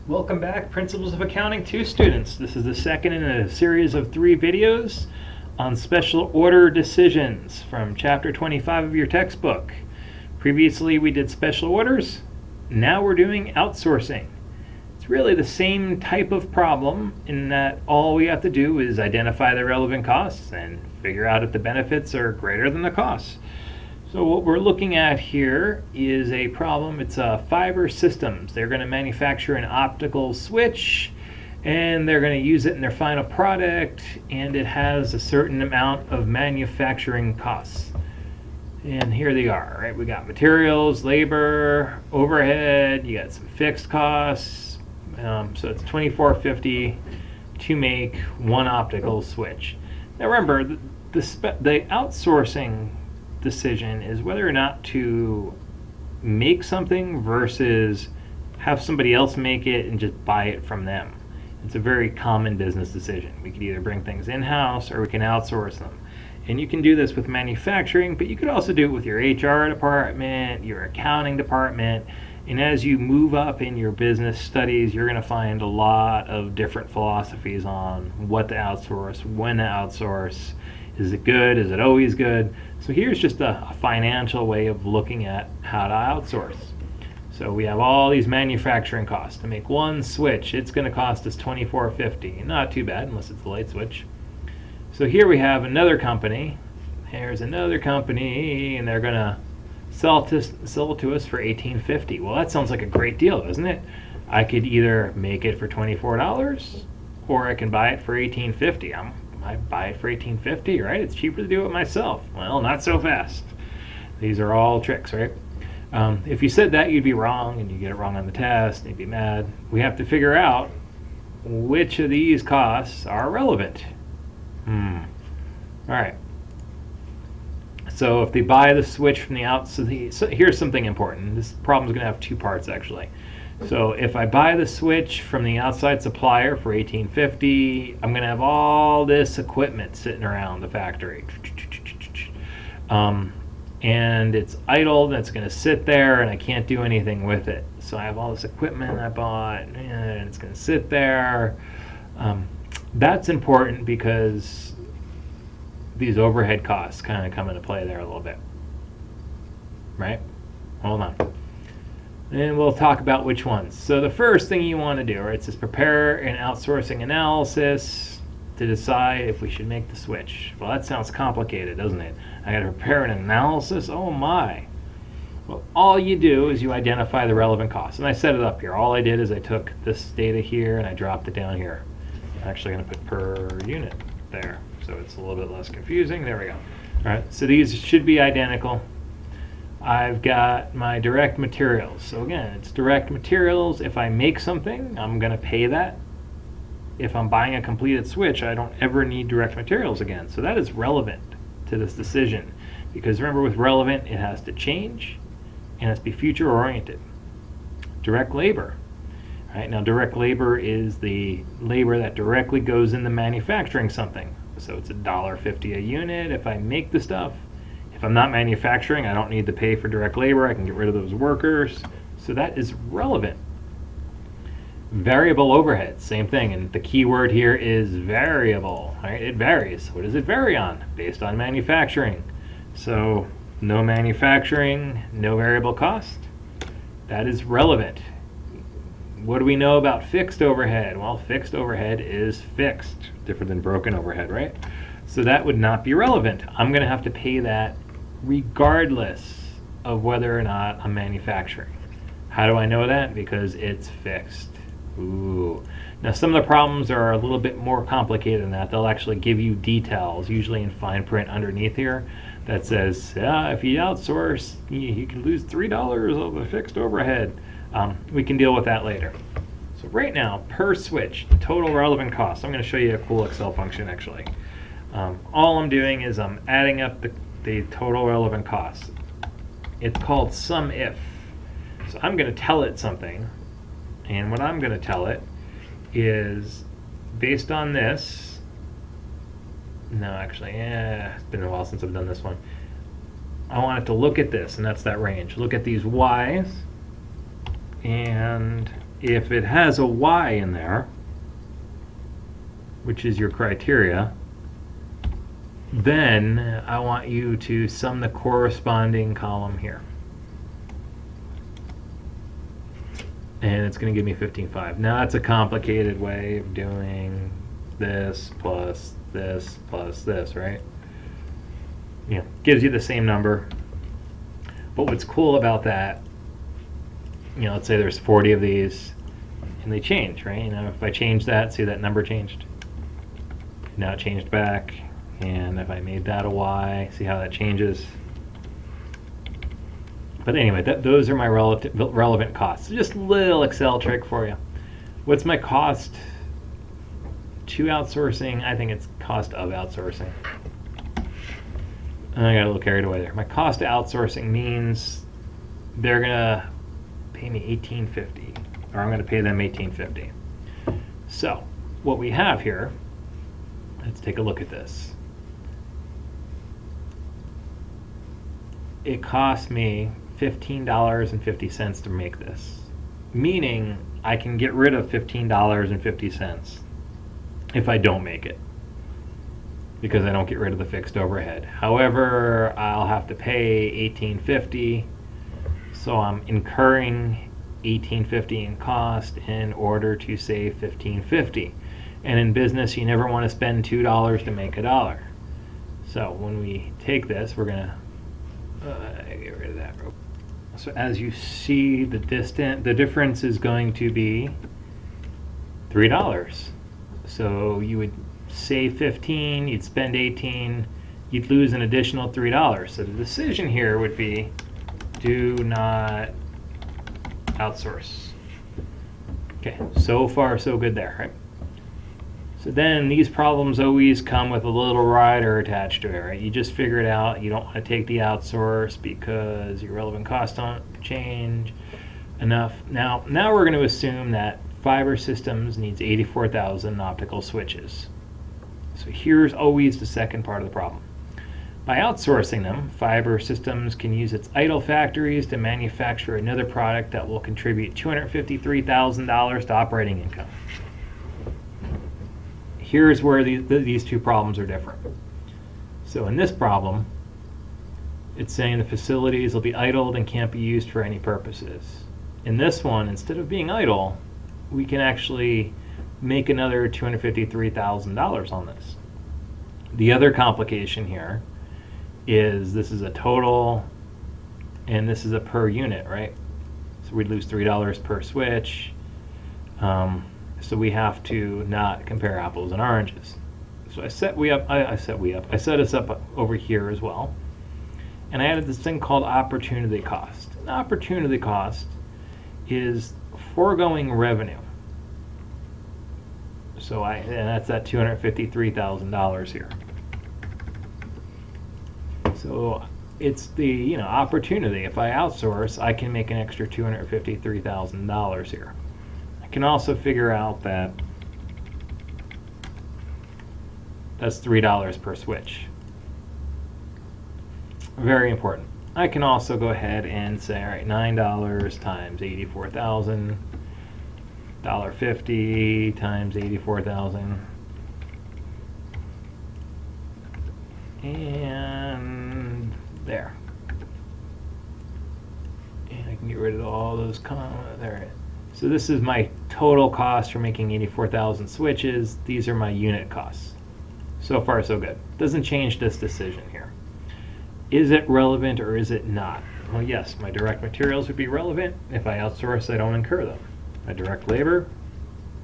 Welcome back, Principles of Accounting 2 students. This is the second in a series of 3 videos on special order decisions from chapter 25 of your textbook. Previously we did special orders, now we're doing outsourcing. It's really the same type of problem in that all we have to do is identify the relevant costs and figure out if the benefits are greater than the costs. So what we're looking at here is a problem. It's Fiber Systems. They're going to manufacture an optical switch and they're going to use it in their final product, and it has a certain amount of manufacturing costs. And here they are, right? We got materials, labor, overhead, you got some fixed costs. So it's $24.50 to make one optical switch. Now remember, the outsourcing decision is whether or not to make something versus have somebody else make it and just buy it from them. It's a very common business decision. We could either bring things in-house or we can outsource them. And you can do this with manufacturing, but you could also do it with your HR department, your accounting department. And as you move up in your business studies, you're going to find a lot of different philosophies on what to outsource, when to outsource. Is it good? Is it always good? So here's just a financial way of looking at how to outsource. So we have all these manufacturing costs. To make one switch, it's going to cost us $24.50. Not too bad, unless it's a light switch. So here we have another company. Here's another company, and they're going to sell it to us for $18.50. Well, that sounds like a great deal, doesn't it? I could either make it for $24, or I can buy it for $18.50. I buy it for $18.50, right? It's cheaper to do it myself. Well, not so fast. These are all tricks, right? If you said that, you'd be wrong, and you get it wrong on the test, and you'd be mad. We have to figure out which of these costs are relevant. All right. So if they buy the switch from the outside, so here's something important. This problem is going to have 2 parts, actually. So if I buy the switch from the outside supplier for $18.50, I'm going to have all this equipment sitting around the factory. And it's idle, and it's going to sit there, and I can't do anything with it. So I have all this equipment I bought, and it's going to sit there. That's important because these overhead costs kind of come into play there a little bit. Right? Hold on. And we'll talk about which ones. So the first thing you want to do, right, is prepare an outsourcing analysis to decide if we should make the switch. Well, that sounds complicated, doesn't it? I got to prepare an analysis? Oh my. Well, all you do is you identify the relevant costs. And I set it up here. All I did is I took this data here and I dropped it down here. I'm actually going to put per unit there, so it's a little bit less confusing. There we go. All right, so these should be identical. I've got my direct materials. So again, it's direct materials. If I make something, I'm going to pay that. If I'm buying a completed switch, I don't ever need direct materials again. So that is relevant to this decision. Because remember, with relevant, it has to change and it has to be future oriented. Direct labor. All right, now direct labor is the labor that directly goes into manufacturing something. So it's $1.50 a unit if I make the stuff. If I'm not manufacturing, I don't need to pay for direct labor. I can get rid of those workers. So that is relevant. Variable overhead, same thing. And the key word here is variable. Right? It varies. What does it vary on? Based on manufacturing. So no manufacturing, no variable cost. That is relevant. What do we know about fixed overhead? Well, fixed overhead is fixed. Different than broken overhead, right? So that would not be relevant. I'm going to have to pay that regardless of whether or not I'm manufacturing. How do I know that? Because it's fixed. Ooh. Now some of the problems are a little bit more complicated than that. They'll actually give you details, usually in fine print underneath here, that says, if you outsource, you can lose $3 of a fixed overhead. We can deal with that later. So right now, per switch, total relevant cost. I'm going to show you a cool Excel function actually. All I'm doing is I'm adding up the total relevant costs. It's called sum if. So I'm going to tell it something, and what I'm going to tell it is based on this. No, actually, it's been a while since I've done this one. I want it to look at this, and that's that range. Look at these Y's, and if it has a Y in there, which is your criteria, then I want you to sum the corresponding column here. And it's going to give me 15.5. Now that's a complicated way of doing this plus this plus this, right? Yeah, gives you the same number. But what's cool about that, let's say there's 40 of these, and they change, right? If I change that, see that number changed? Now it changed back. And if I made that a Y, see how that changes? But anyway, those are my relevant costs. Just a little Excel trick for you. What's my cost to outsourcing? I think it's cost of outsourcing. I got a little carried away there. My cost to outsourcing means they're gonna pay me $18.50, or I'm gonna pay them $18.50. So what we have here, let's take a look at this. It cost me $15.50 to make this, meaning I can get rid of $15.50 if I don't make it, because I don't get rid of the fixed overhead. However, I'll have to pay $18.50, so I'm incurring $18.50 in cost in order to save $15.50. And in business, you never want to spend $2 to make $1. So when we take this, we're gonna get rid of that. So as you see, the difference is going to be $3. So you would save 15, you'd spend 18, you'd lose an additional $3. So the decision here would be, do not outsource. Okay, so far so good there, right? So then these problems always come with a little rider attached to it, right? You just figure it out. You don't want to take the outsource because your relevant costs don't change enough. Now we're going to assume that Fiber Systems needs 84,000 optical switches. So here's always the second part of the problem. By outsourcing them, Fiber Systems can use its idle factories to manufacture another product that will contribute $253,000 to operating income. Here's where these two problems are different. So in this problem, it's saying the facilities will be idled and can't be used for any purposes. In this one, instead of being idle, we can actually make another $253,000 on this. The other complication here is this is a total and this is a per unit, right? So we'd lose $3 per switch. So we have to not compare apples and oranges. So I set us up over here as well. And I added this thing called opportunity cost. An opportunity cost is foregoing revenue. So and that's that $253,000 here. So it's the opportunity. If I outsource, I can make an extra $253,000 here. I can also figure out that that's $3 per switch. Very important. I can also go ahead and say, all right, $9 times 84,000, $1.50 times 84,000, and there. And I can get rid of all those commas there. So this is my total cost for making 84,000 switches. These are my unit costs. So far, so good. Doesn't change this decision here. Is it relevant or is it not? Well, yes, my direct materials would be relevant. If I outsource, I don't incur them. My direct labor,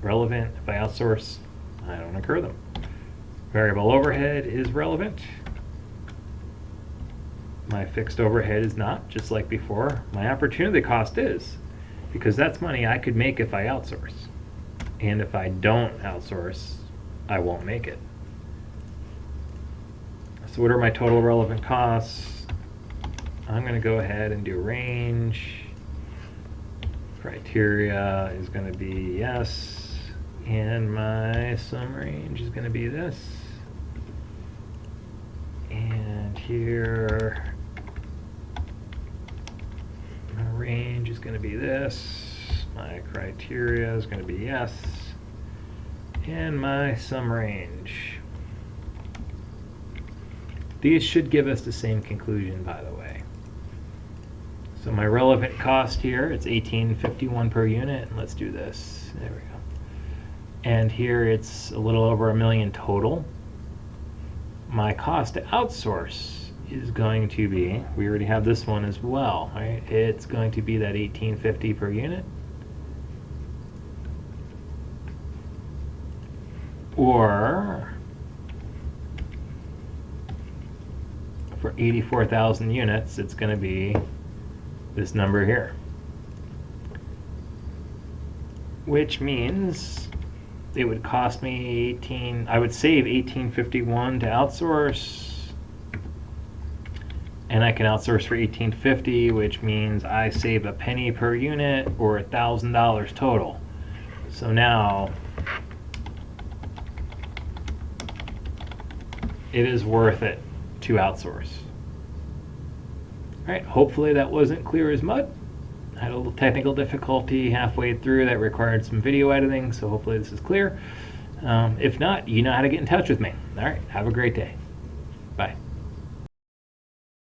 relevant. If I outsource, I don't incur them. Variable overhead is relevant. My fixed overhead is not, just like before. My opportunity cost is, because that's money I could make if I outsource. And if I don't outsource, I won't make it. So what are my total relevant costs? I'm going to go ahead and do range. Criteria is going to be yes. And my sum range is going to be this. And here, my range is going to be this. My criteria is going to be yes. And my sum range. These should give us the same conclusion, by the way. So my relevant cost here, it's $18.51 per unit. And let's do this. There we go. And here it's a little over $1 million total. My cost to outsource is going to be, we already have this one as well, right? It's going to be that $18.50 per unit. Or for 84,000 units, it's going to be this number here. Which means it would cost me I would save $18.51 to outsource. And I can outsource for $18.50, which means I save a penny per unit or $1,000 total. So now it is worth it to outsource. All right, hopefully that wasn't clear as mud. I had a little technical difficulty halfway through that required some video editing, so hopefully this is clear. If not, you know how to get in touch with me. All right, have a great day. Bye.